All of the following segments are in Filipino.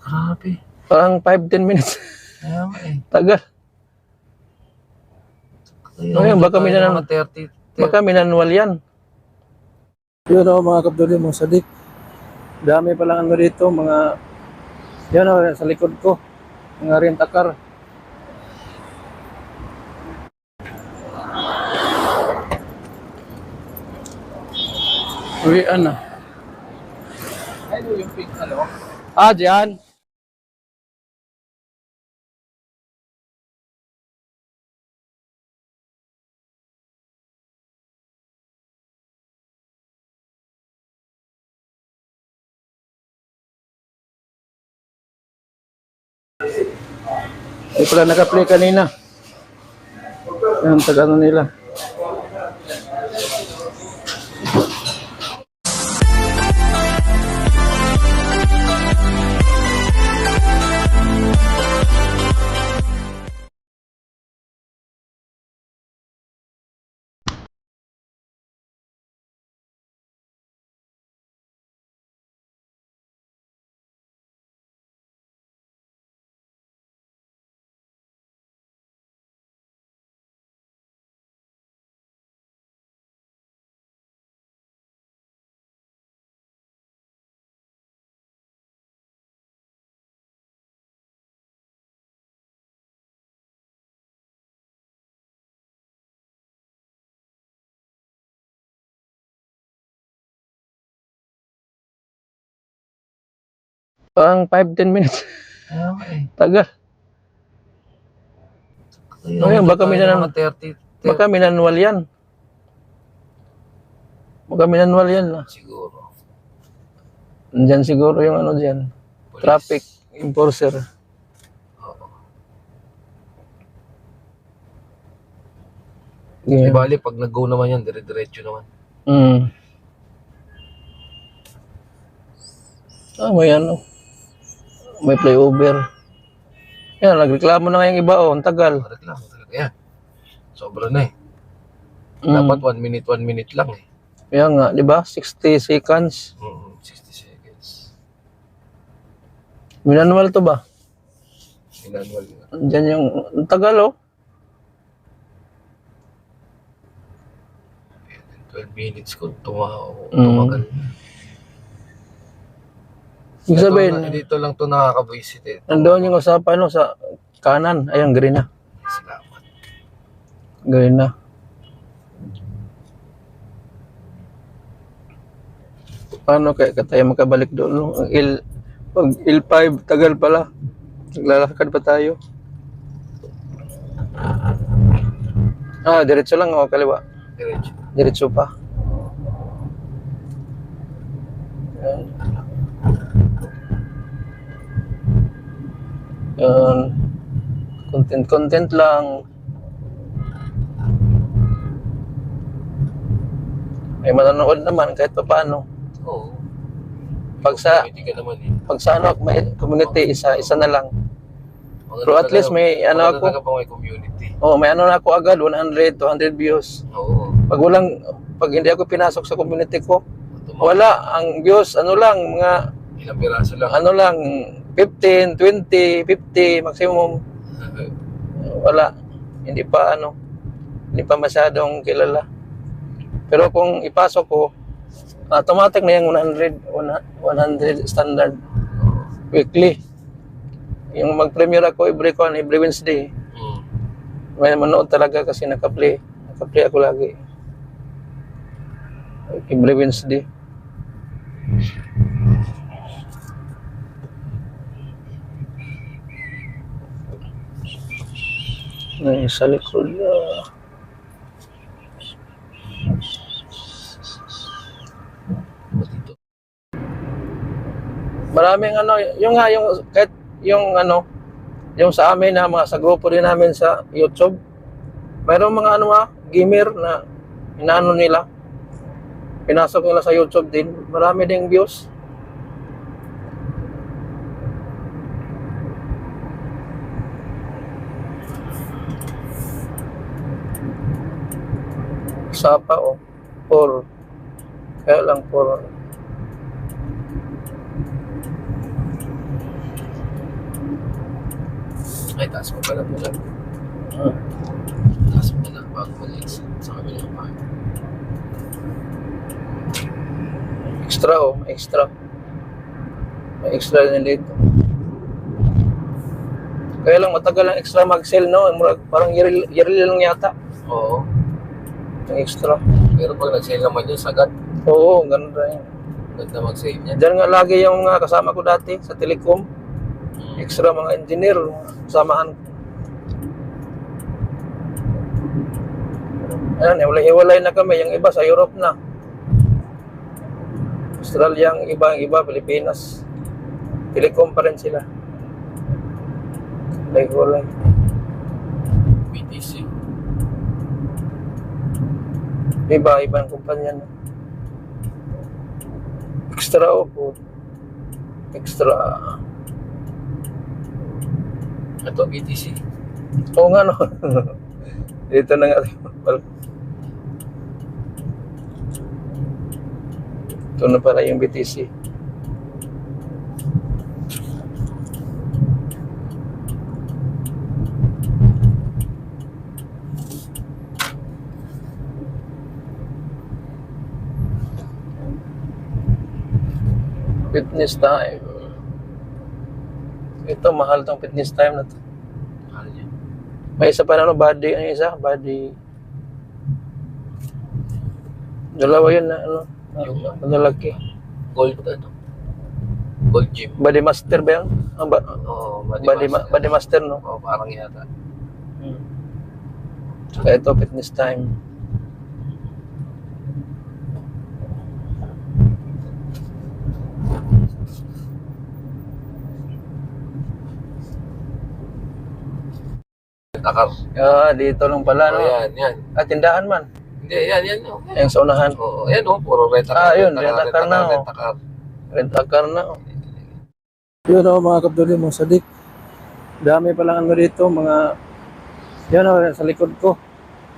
Grabe. Parang 5-10 minutes. Kaya nga eh. Tagal. Ngayon, baka manual yan. Yun o mga kapduli, mga sadik. Dami palang ano dito, mga yan o, sa likod ko. Mga rent-a-car. Uwian na. Ano yung pink ano? Diyan. Hindi pala naka-play kanina. Yung taga-ano nila. Parang 5-10 minutes. Kaya nga eh. Tagal. Ngayon, baka manual yan. Baka manual yan. Siguro. Nandyan siguro yung ano dyan. Police. Traffic enforcer. Oo. Yeah. Di bali, pag nag-go naman yan, dire-diretso naman. May ano. May flyover. Yan, nagreklamo na nga yung iba ang tagal. Reklamo talaga yan. Sobra na eh. Dapat 1 minute lang eh. Kaya nga, di ba? 60 seconds. 60 seconds. Manual to ba? Manual nga. Diyan yung tagal oh. 12 minutes kung tumagal. Ibig sabihin, dito lang to nakaka-visit eh. nandoon yung usapan no, sa kanan. Ayun, green na. Salamat. Green na. Paano kaya tayo makabalik doon? No? Pag L5, tagal pala. Naglalakad pa tayo. Diretso lang o kaliwa? Diretso. Diretso pa. Yan. Content lang. May manonood naman kahit pa paano. Oo. Pag sa ano, may community, isa na lang. Pero at least may ano ako. May community. May ano na ako agad, 100, 200 views. Oo. Pag hindi ako pinasok sa community ko, wala. Ang views, ano lang, mga ilang piraso lang. Ano lang, 15, 20, 50, maximum. Wala. Hindi pa masyadong kilala. Pero kung ipasok ko, automatic na yung 100 standard weekly. Yung mag-premiere ako every Wednesday. May manood talaga kasi naka-play ako lagi. Every Wednesday. Sa likod. Maraming yung sa amin na sa grupo din namin sa YouTube. Mayroong mga gamer na inaano nila. Pinasok nila sa YouTube din. Marami ding views. Isa pa 4. Kaya lang 4. Ay, taas mo pala muna. Ah. Taas mo na bago mag-exit sa kabilang bahay. Extra oh, may extra. May extra din dito. Kaya lang matagal ang extra mag-sell, no? Parang yearly lang yata. Oo. Yung extra. Pero pag nag-sale naman yun, sagad. Oo, ganun rin. Ganda mag-save niya. Diyan nga lagi yung mga kasama ko dati sa Telecom. Extra mga engineer, samahan. Ayan, hiwalay na kami. Yung iba sa Europe na. Australia, yung iba, Pilipinas. Telecom pa rin sila. Hiwalay. BTC. Ibang kumpanya na. Extra po. Extra. Ito, BTC. Oo nga no. Dito na nga. Ito na pala yung BTC. Fitness time. Ito, mahal tong fitness time na to. Ano yun? May isa pa na, body, ang isa, body. Dalawa yun na, Yung lalaki. gold, ano? Gold gym. Body master ba yan? Oo, Body master, no? Oo, parang yata. Kaya ito, fitness time. Takar. Dito lang pala, no? Yan. Tindahan man. Hindi, yan. Oh. Yung sa unahan. Oo, yan oh, puro rent-a-car. Yun, rent-a-car na, oh. Rent-a-car. Rent-a-car na, oh. Yun, oh, mga kapduli, mga sadik. Dami palang ano dito, mga, yan, oh, sa likod ko.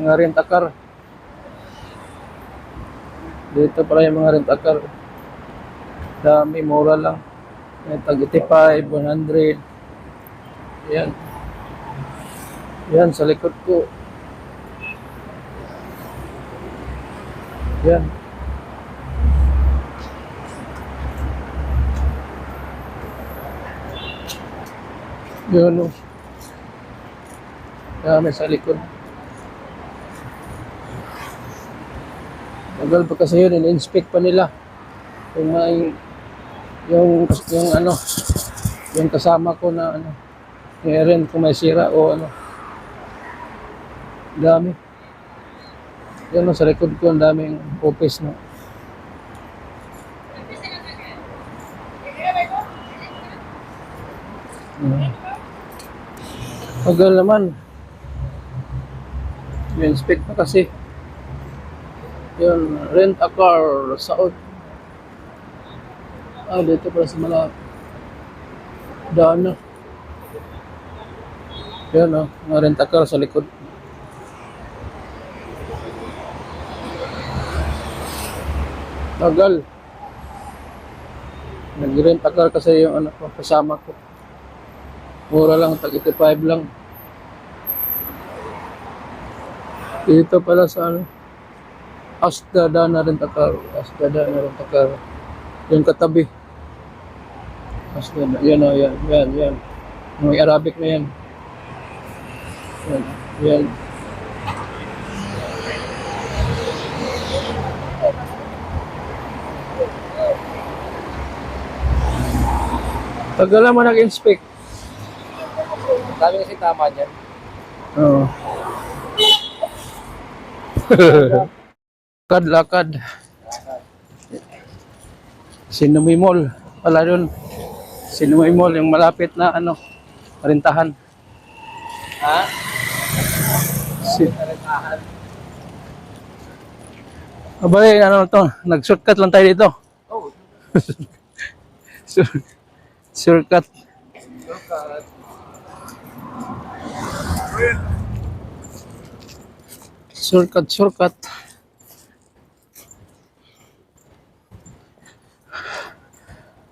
Mga rent-a-car. Dito pala yung mga rent-a-car. Dami, mura lang. May tag 85, 100. Yan. Yan, sa likod ko. Yan. Yan, oh. Dami sa likod. Tagal pa kasi yun, in-inspect pa nila. Kung may, yung ano, yung kasama ko na ano, meron kung may sira o ano. Dami. Yan o, sa likod ko, ang daming office na. Tagal naman. I-inspect na kasi. Yun, rent a car, Saud. Dito pala sa malapit. Daan na. Yan o, mga rent a car sa likod. Tagal. Nag-rent a car kasi yung anak ko, kasama ko. Mura lang, tag 85 lang. Dito pala sa ano, Asdada na rent a car. Asdada na rent a car. Yung katabi. Asdada, yan o, yan. May Arabic na yan. Yan. Tagal naman nag-inspect. Sabi kasi tama dyan. Oo. Lakad. Sinumoy Mall. Wala yun. Sinumoy Mall, yung malapit na ano, rentahan. Ha? Rentahan. Abay, ano to? Nag-shortcut lang tayo dito. Oh. Shortcut. Shortcut.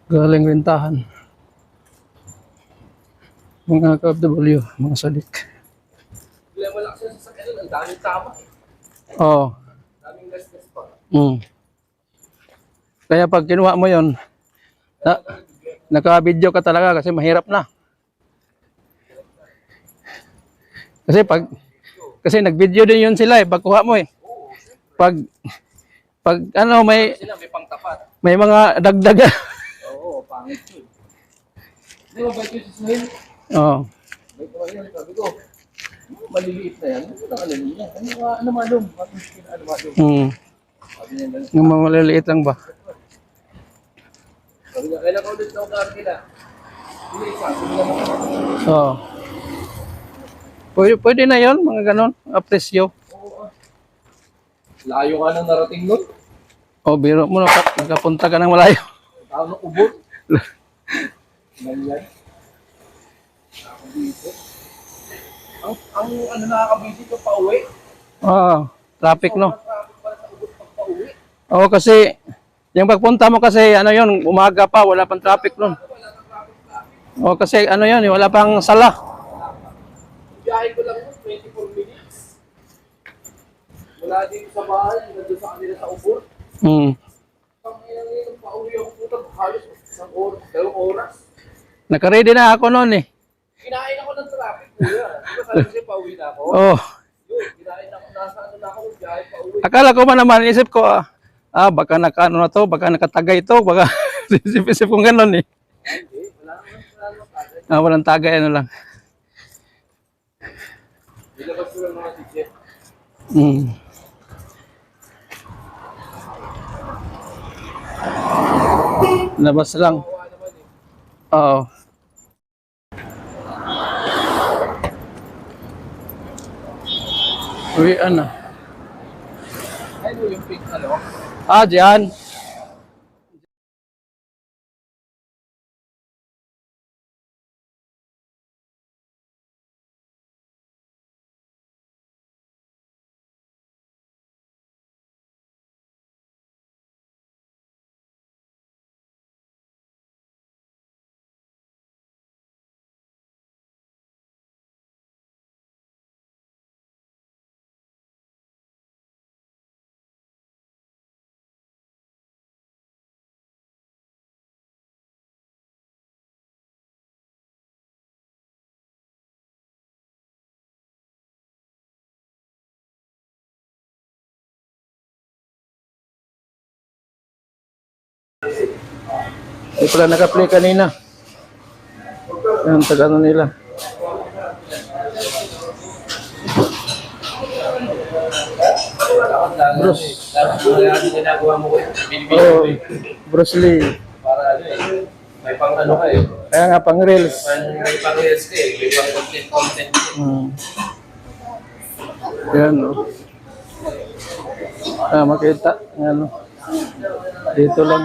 Galing rentahan. Mga ka-OFW, mga sadik. Wala wala kasi sa sakyan, ang daming tama eh. Oo. Daming gas-gas pa. Kaya pag kinuha mo yon, naka-video ka talaga kasi mahirap na. Kasi nag-video din yun sila eh, pagkuha mo eh. Pag ano Sila may pangtapat. may mga dagdag. Oo, pangit yun. Di ba bike yun si Snail? Oo. Bike ko yan, sabi ko. Maliliit na yan. Ano lang alam niya? Ano malum? Ano malum? Sabi niya lang. Yung mga maliliit lang ba? Sabi niya, kailan ka ulit na ugar nila? Hindi, sabi niya lang. Oo. Pwede na yon, mga ganon, apresyo. Layo ka nang narating nun. O, biro mo, nakapunta ka ng malayo. Tao ng ubod. Ganyan. Nakakabisi. Ang ano nakakabisi ko pa uwi. Traffic no. Traffic para sa ubod pag pa uwi. Oo, kasi, yung pagpunta mo kasi, ano yon, umaga pa, wala pang traffic nun. Oo, kasi ano yon, wala pang sala. Biyahe ko lang yun, 24 minutes. Mula dito sa bahay, nandun sa kanila sa ubod. Ang inang yun, pauwi ako puta, halos isang oras, 2 oras. Naka-ready na ako noon eh. Kinain ako ng traffic kuya. Di ba sabi kasi pauwi na ako? Oo. Yun, kinain ako, nasa ano na ako, biyahe pauwi. Akala ko man naman, isip ko, baka naka-ano na to, baka nakatagay to, baka isip-isip kong gano'n eh. Hindi, wala naman tagay. Walang tagay, ano lang. Nilabas ko lang mga ticket. Labas lang. Kawawa naman eh. Oo. Uwian na. Ano yung pink ano? Diyan. Ay pala naka-play kanina. Yung taga-ano nila. Bruce. Ginagawa mo ko Bruce Lee. para ano eh. May pang ano ka eh. Kaya nga pang reels. May pang reels ka eh. May pang content. Yan o. Makita. Ano. Dito lang.